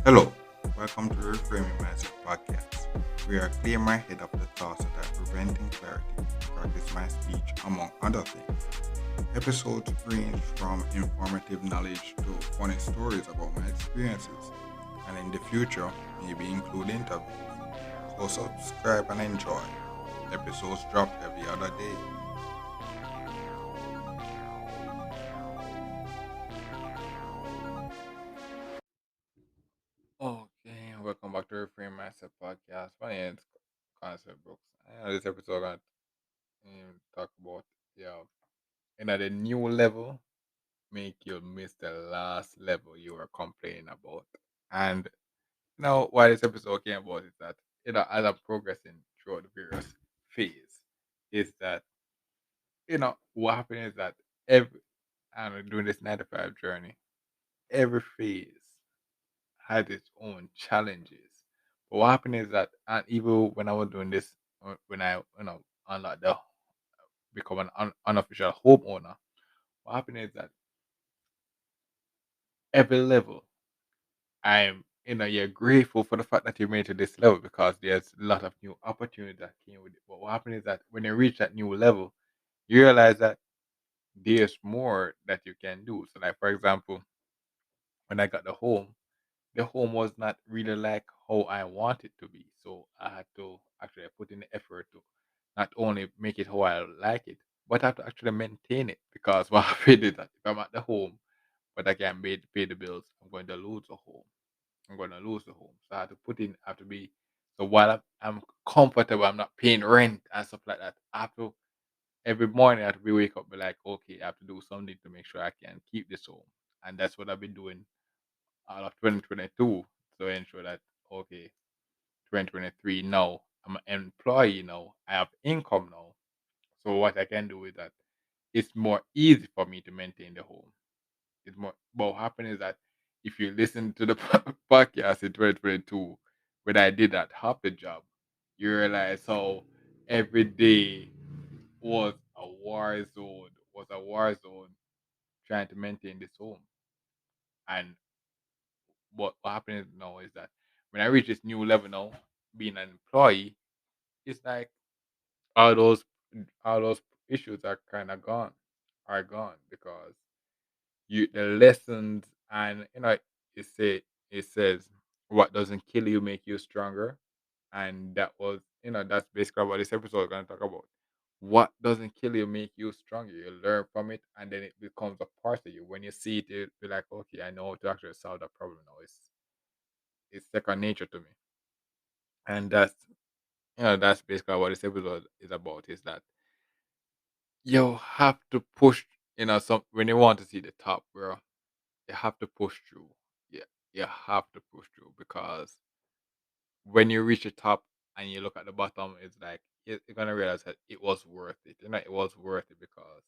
Hello, welcome to Reframing Mindset Podcast. We are clear my head of the thoughts that are preventing clarity, practice my speech, among other things. Episodes range from informative knowledge to funny stories about my experiences, and in the future, maybe include interviews. So subscribe and enjoy. Episodes drop every other day. Okay, welcome back to Reframe Mindset Podcast. My name is Concept Brooks. And this episode, I'm going to talk about yeah, the new level make you miss the last level you were complaining about. And now, why this episode came about is that as I'm progressing throughout the various phase, is that what happened is that every I'm doing this 9 to 5 journey. Every phase has its own challenges. But what happened is that, and even when I was doing this, when I unlocked the become an unofficial homeowner, what happened is that every level I'm you're grateful for the fact that you made it to this level because there's a lot of new opportunities that came with it. But what happened is that when you reach that new level, you realize that there's more that you can do. So, like for example, when I got the home was not really like how I want it to be. So I had to actually put in the effort to not only make it how I like it, but I have to actually maintain it because what happened is that if I'm at the home but I can't pay the bills, I'm going to lose the home. I'm going to lose the home. So I have to put in, I have to be, so while I'm comfortable, I'm not paying rent and stuff like that. I have to, every morning, I have to be wake up, be like, okay, I have to do something to make sure I can keep this home. And that's what I've been doing out of 2022 to ensure that, okay, 2023 now, I'm an employee now, I have income now. So what I can do is that it's more easy for me to maintain the home. It's more. But what happened is that if you listen to the podcast in 2022, when I did that half the job, you realize how every day was a war zone, trying to maintain this home. And what happens now is that when I reach this new level now, being an employee, it's like all those all those issues are kind of gone because the lessons and it say it says what doesn't kill you make you stronger, and that was that's basically what this episode is going to talk about. What doesn't kill you make you stronger. You learn from it, and then it becomes a part of you. When you see it, you'll be like, okay, I know how to actually solve that problem now. It's second nature to me, and that's basically what this episode is about. Is that you have to push. Some when you want to see the top, bro, you have to push through. Yeah, you have to push through because when you reach the top and you look at the bottom, it's like you're gonna realize that it was worth it. It was worth it because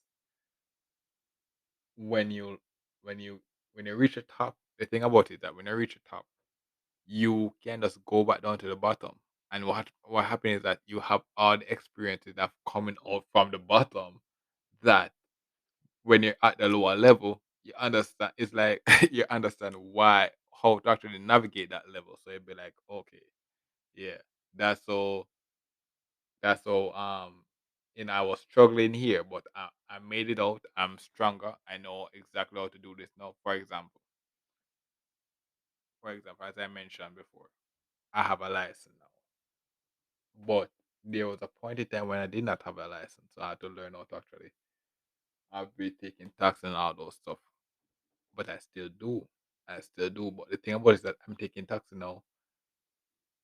when you when you when you reach the top, the thing about it is that when you reach the top, you can just go back down to the bottom. And what happens is that you have all the experiences that coming out from the bottom that when you're at the lower level, you understand. It's like you understand why how to actually navigate that level. So you'd be like, okay, yeah, that's so that's so I was struggling here, but I made it out. I'm stronger. I know exactly how to do this now. For example, as I mentioned before, I have a license now. But there was a point in time when I did not have a license, so I had to learn how to actually I've been taking tax and all those stuff. But I still do. I still do. But the thing about it is that I'm taking taxi now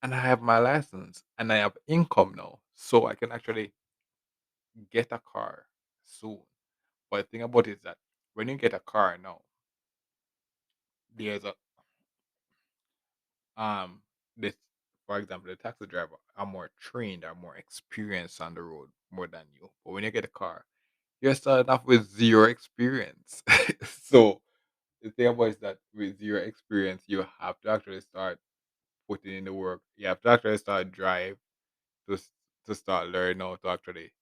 and I have my license and I have income now. So I can actually get a car soon. But the thing about it is that when you get a car now, there's a um this for example, the taxi driver are more trained, are more experienced on the road more than you. But when you get a car, you're starting off with zero experience. So the thing about it is that with zero experience, you have to actually start putting in the work. You have to actually start drive to s- to start learning how to actually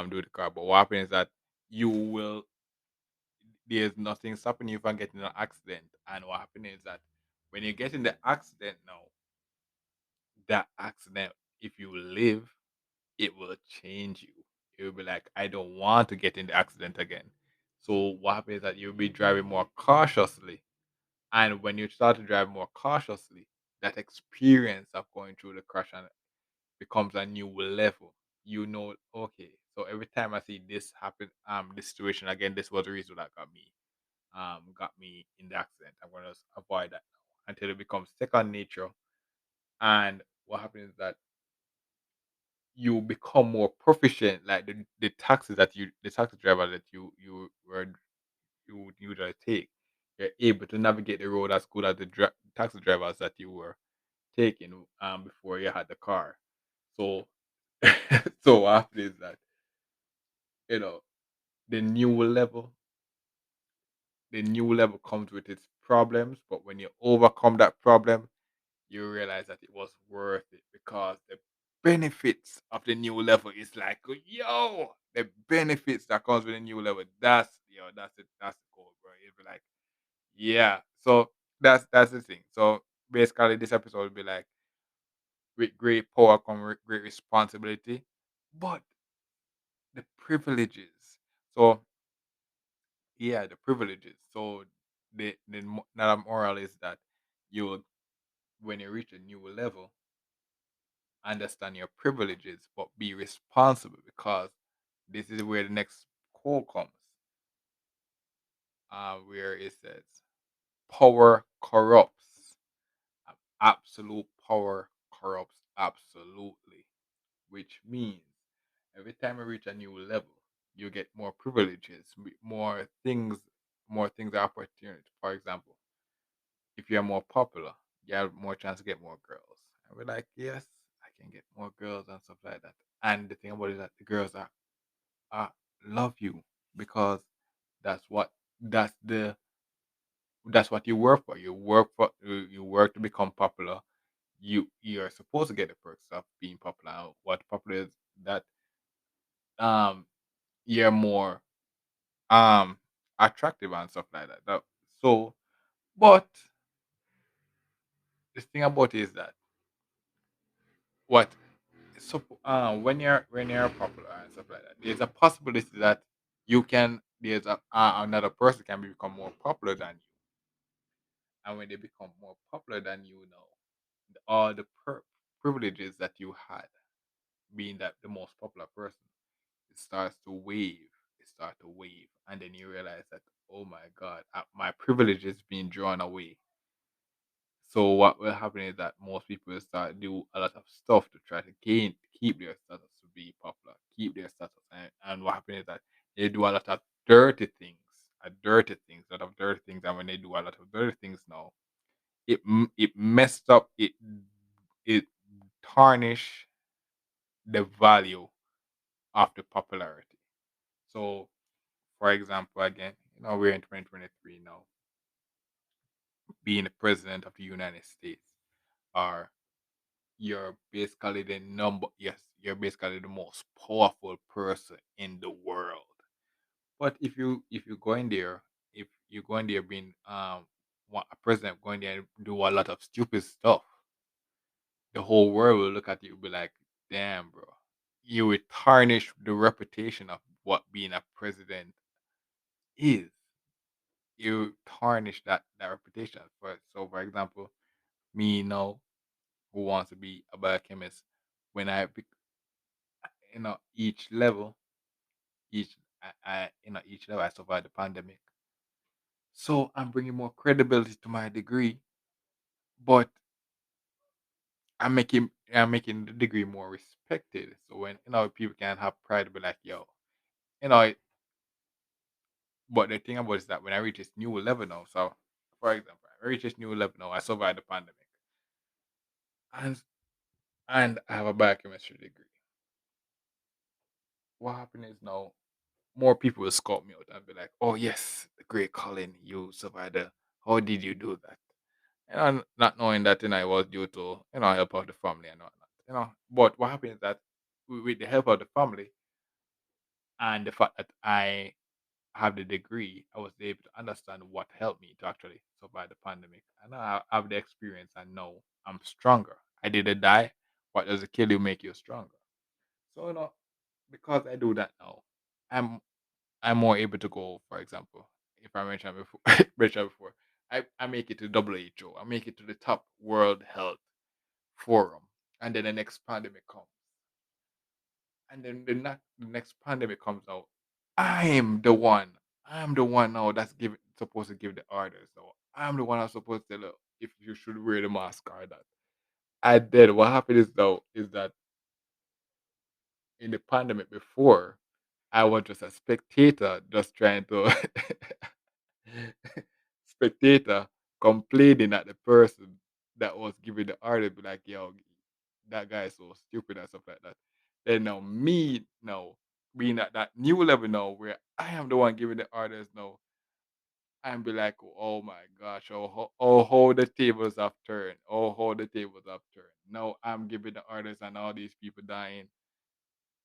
do the car. But what happens is that you will there's nothing stopping you from getting in an accident. And what happens is that when you get in the accident now, that accident, if you live, it will change you. It will be like, I don't want to get in the accident again. So what happens is that you'll be driving more cautiously. And when you start to drive more cautiously, that experience of going through the crash and becomes a new level. You know, okay, so every time I see this happen, this situation again, this was the reason that got me in the accident. I'm gonna avoid that now until it becomes second nature. And what happens is that you become more proficient, like the taxis that you, the taxi driver that you would usually take. You're able to navigate the road as good as the taxi drivers that you were taking before you had the car. So so what happens is that you know the new level the new level comes with its problems, but when you overcome that problem, you realize that it was worth it because the benefits of the new level is like, yo, the benefits that comes with a new level. That's it. That's the goal, bro. It'll be like, yeah. So that's the thing. So basically, this episode will be like, with great power come with great responsibility, but the privileges. So yeah, the privileges. So another moral is that you will, when you reach a new level, understand your privileges, but be responsible because this is where the next quote comes, where it says, "Power corrupts. Absolute power corrupts absolutely," which means every time you reach a new level, you get more privileges, more things are opportunity. For example, if you're more popular, you have more chance to get more girls. And we're like, yes, I can get more girls and stuff like that. And the thing about it is that the girls are love you because that's what that's the that's what you work for. You work to become popular. You're supposed to get the perks of being popular. What popular is that um you're more um attractive and stuff like that. So but the thing about it is that what so when you're popular and stuff like that, there's a possibility that there's another person can become more popular than you, and when they become more popular than you now, all the privileges that you had, being that the most popular person, it starts to wave, and then you realize that, oh my god, my privilege is being drawn away. So what will happen is that most people will start do a lot of stuff to try to keep their status, to be popular, keep their status, and what happens is that they do a lot of a lot of dirty things, and when they do a lot of dirty things now, it messed up, it tarnish the value of the popularity. So, for example, again, we're in 2023 now, being the president of the United States, or you're basically the number yes, you're basically the most powerful person in the world. But if you go in there, if you go in there being a president going there and do a lot of stupid stuff, the whole world will look at you and be like, damn, bro. You would tarnish the reputation of what being a president is. You tarnish that reputation. For example, me now, who wants to be a biochemist, when each level, each level I survived the pandemic. So I'm bringing more credibility to my degree, but I'm making the degree more respected. So when people can have pride, be like, yo, you know. But the thing about it is that when I reach this new level now, so for example, I reach this new level now, I survived the pandemic, and I have a biochemistry degree. What happened is now more people will scout me out and be like, "Oh yes, the great Colin, you survived. How did you do that?" Not knowing that it was due to help out the family and whatnot. But what happened is that with the help of the family, And the fact that I have the degree, I was able to understand what helped me to actually survive the pandemic. And now I have the experience and know I'm stronger. I didn't die. What does it kill you make you stronger? So because I do that now, I'm I'm more able to go, for example, if I mentioned before, mentioned before, I make it to WHO, I make it to the top World Health Forum, and then the next pandemic comes, and then the next pandemic comes out. I'm the one. I'm the one now that's supposed to give the orders. So I'm the one that's supposed to tell you if you should wear the mask or not. And then what happened is though is that in the pandemic before, I was just a spectator, just trying to spectator complaining at the person that was giving the order, be like, "Yo, that guy is so stupid," and stuff like that. Then now me now being at that new level now, where I am the one giving the orders now, and be like, "Oh my gosh, oh how the tables have turned, oh how the tables have turned." Now I'm giving the orders, and all these people dying,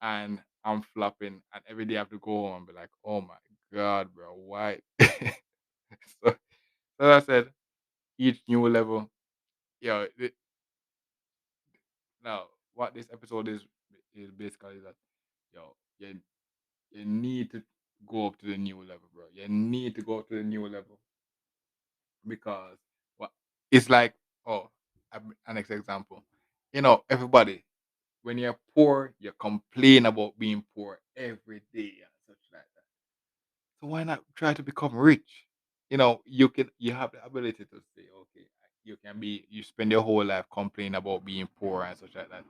and I'm flopping, and every day I have to go home and be like, "Oh my god, bro, why?" so, so I said, each new level, yo, now what this episode is basically that, yo, you need to go up to the new level, bro. You need to go up to the new level because what it's like. Oh, an next example. Everybody, when you're poor, you complain about being poor every day and such like that. So why not try to become rich? You have the ability to say, okay, you spend your whole life complaining about being poor and such like that.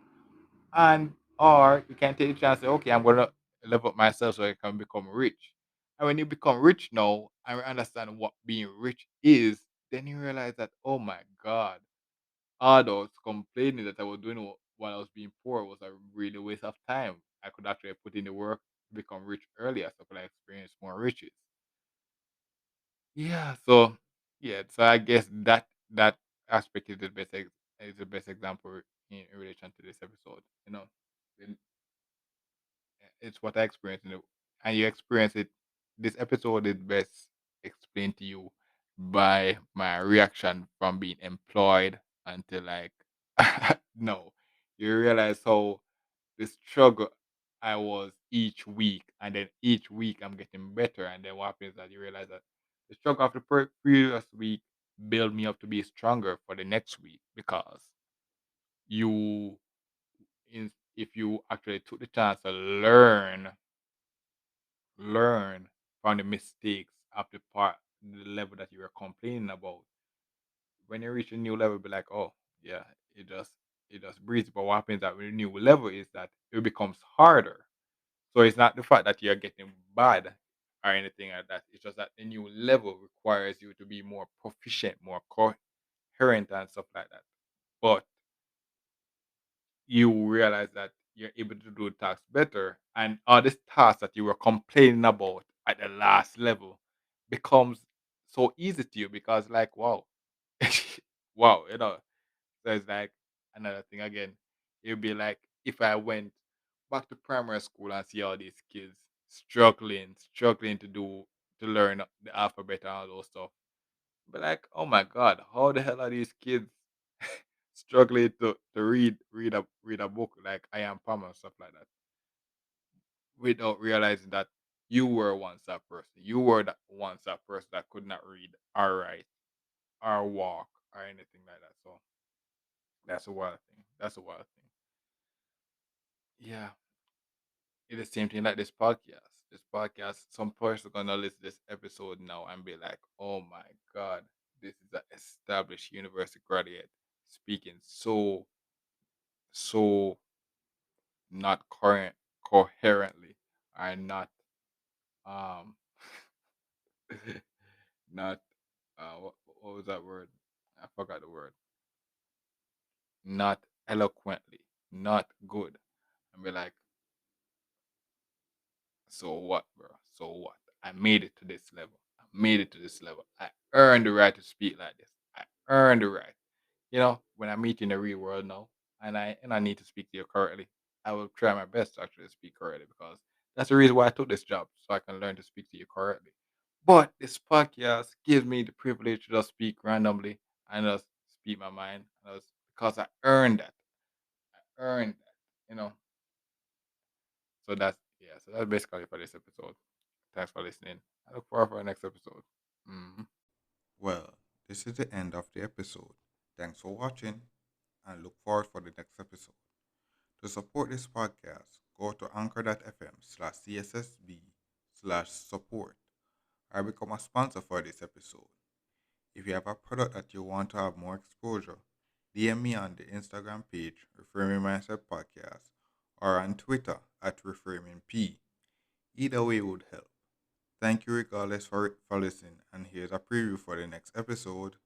And or you can take a chance and say, okay, I'm gonna level up myself so I can become rich. And when you become rich now and understand what being rich is, then you realize that, oh my god, all those complaining that I was doing while I was being poor was a really waste of time. I could actually put in the work to become rich earlier so I could experience more riches. Yeah, so I guess that aspect is the best example in relation to this episode. And it's what I experienced, and you experience it. This episode is best explained to you by my reaction from being employed until like no, you realize how the struggle I was each week, and then each week I'm getting better, and then what happens is that you realize that the struggle of the previous week build me up to be stronger for the next week because you, if you actually took the chance to learn from the mistakes of the level that you were complaining about. When you reach a new level, be like, oh yeah, it just breathes. But what happens at the new level is that it becomes harder. So it's not the fact that you're getting bad or anything like that. It's just that the new level requires you to be more proficient, more coherent and stuff like that. But you realize that you're able to do tasks better, and all these tasks that you were complaining about at the last level becomes so easy to you because like wow. Wow, so it's like another thing again. It'd be like if I went back to primary school and see all these kids struggling to learn the alphabet and all those stuff. But like, oh my god, how the hell are these kids struggling to read a book like I am Palmer and stuff like that without realizing that you were once that person. You were that once that person that could not read or write or walk or anything like that. So that's a wild thing. That's a wild thing. Yeah. It's the same thing like this podcast. This podcast, some person gonna listen to this episode now and be like, oh my god, this is an established university graduate speaking so not current coherently and not um not what was that word? I forgot the word. Not eloquently, not good. And be like, so what, bro? So what? I made it to this level. I made it to this level. I earned the right to speak like this. I earned the right. When I meet you in the real world now, and I need to speak to you correctly, I will try my best to actually speak correctly because That's the reason why I took this job, so I can learn to speak to you correctly. But this podcast gives me the privilege to just speak randomly and just speak my mind, because I earned that. I earned that, you know. So that's yeah. So that's basically for this episode. Thanks for listening. I look forward for our next episode. Mhm. Well, this is the end of the episode. Thanks for watching and look forward for the next episode. To support this podcast, go to anchor.fm/cssb/support or become a sponsor for this episode. If you have a product that you want to have more exposure, DM me on the Instagram page, Reframing Mindset Podcast, or on Twitter at ReframingP. Either way would help. Thank you regardless for listening, and here's a preview for the next episode.